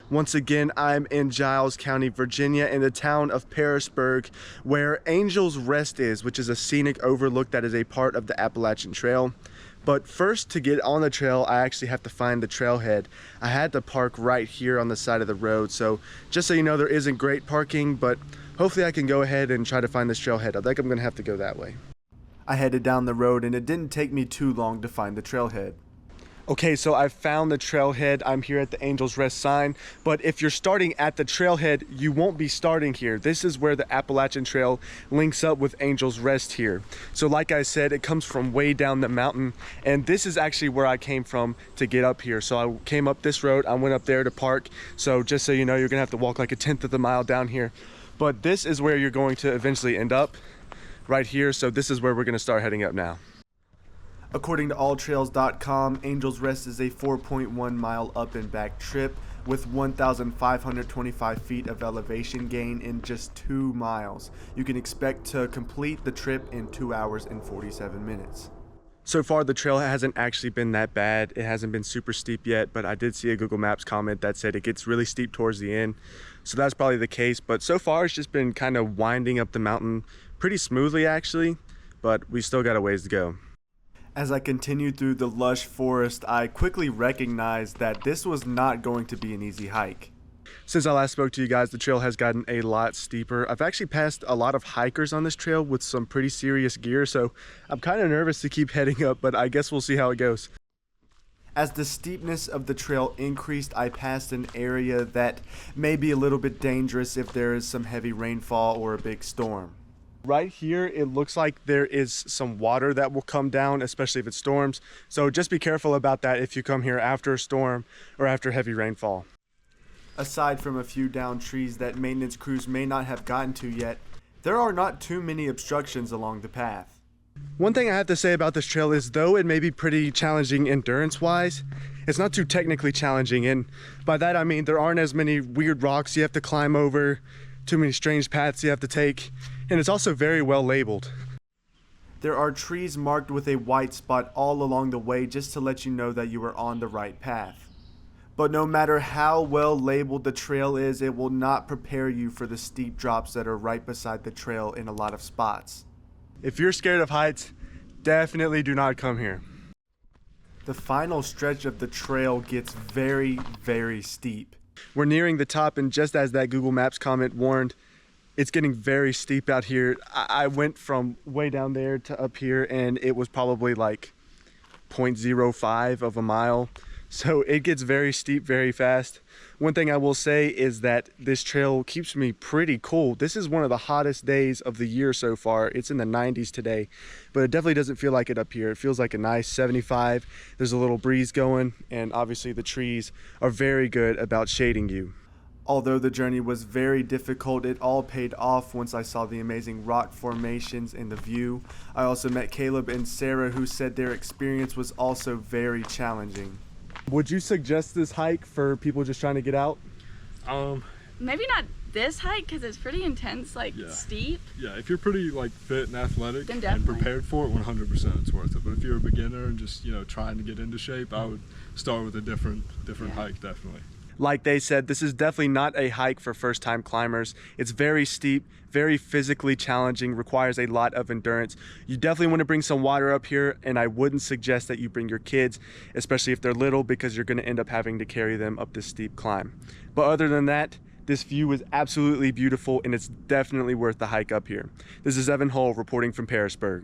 Once again, I'm in Giles County, Virginia, in the town of Pearisburg, where Angel's Rest is, which is a scenic overlook that is a part of the Appalachian Trail. But first, to get on the trail, I actually have to find the trailhead. I had to park right here on the side of the road, so just so you know, there isn't great parking, but hopefully I can go ahead and try to find this trailhead. I think I'm gonna have to go that way. I headed down the road, and it didn't take me too long to find the trailhead. Okay, so I found the trailhead. I'm here at the Angel's Rest sign, but if you're starting at the trailhead, you won't be starting here. This is where the Appalachian Trail links up with Angel's Rest here. So like I said, it comes from way down the mountain, and this is actually where I came from to get up here. So I came up this road, I went up there to park. So just so you know, you're gonna have to walk like 1/10 of the mile down here. But this is where you're going to eventually end up, right here. So this is where we're gonna start heading up now. According to alltrails.com, Angel's Rest is a 4.1 mile up and back trip with 1,525 feet of elevation gain in just 2 miles. You can expect to complete the trip in 2 hours and 47 minutes. So far, the trail hasn't actually been that bad. It hasn't been super steep yet, but I did see a Google Maps comment that said it gets really steep towards the end. So that's probably the case, but so far it's just been kind of winding up the mountain pretty smoothly actually, but we still got a ways to go. As I continued through the lush forest, I quickly recognized that this was not going to be an easy hike. Since I last spoke to you guys, the trail has gotten a lot steeper. I've actually passed a lot of hikers on this trail with some pretty serious gear, so I'm kind of nervous to keep heading up, but I guess we'll see how it goes. As the steepness of the trail increased, I passed an area that may be a little bit dangerous if there is some heavy rainfall or a big storm. Right here, it looks like there is some water that will come down, especially if it storms. So just be careful about that if you come here after a storm or after heavy rainfall. Aside from a few downed trees that maintenance crews may not have gotten to yet, there are not too many obstructions along the path. One thing I have to say about this trail is, though it may be pretty challenging endurance-wise, it's not too technically challenging, and by that I mean there aren't as many weird rocks you have to climb over, too many strange paths you have to take, and it's also very well labeled. There are trees marked with a white spot all along the way just to let you know that you are on the right path. But no matter how well labeled the trail is, it will not prepare you for the steep drops that are right beside the trail in a lot of spots. If you're scared of heights, definitely do not come here. The final stretch of the trail gets very, very steep. We're nearing the top, and just as that Google Maps comment warned, it's getting very steep out here. I went from way down there to up here, and it was probably like 0.05 of a mile. So it gets very steep very fast. One thing I will say is that this trail keeps me pretty cool. This is one of the hottest days of the year so far. It's in the 90s today, but it definitely doesn't feel like it up here. It feels like a nice 75. There's a little breeze going, and obviously the trees are very good about shading you. Although the journey was very difficult, it all paid off once I saw the amazing rock formations and the view. I also met Caleb and Sarah, who said their experience was also very challenging. Would you suggest this hike for people just trying to get out? Maybe not this hike because it's pretty intense, steep. Yeah, if you're pretty fit and athletic then and prepared for it, 100% it's worth it. But if you're a beginner and just trying to get into shape, I would start with a different hike, definitely. Like they said, this is definitely not a hike for first-time climbers. It's very steep, very physically challenging, requires a lot of endurance. You definitely want to bring some water up here, and I wouldn't suggest that you bring your kids, especially if they're little, because you're going to end up having to carry them up this steep climb. But other than that, this view is absolutely beautiful, and it's definitely worth the hike up here. This is Evan Hull reporting from Pearisburg.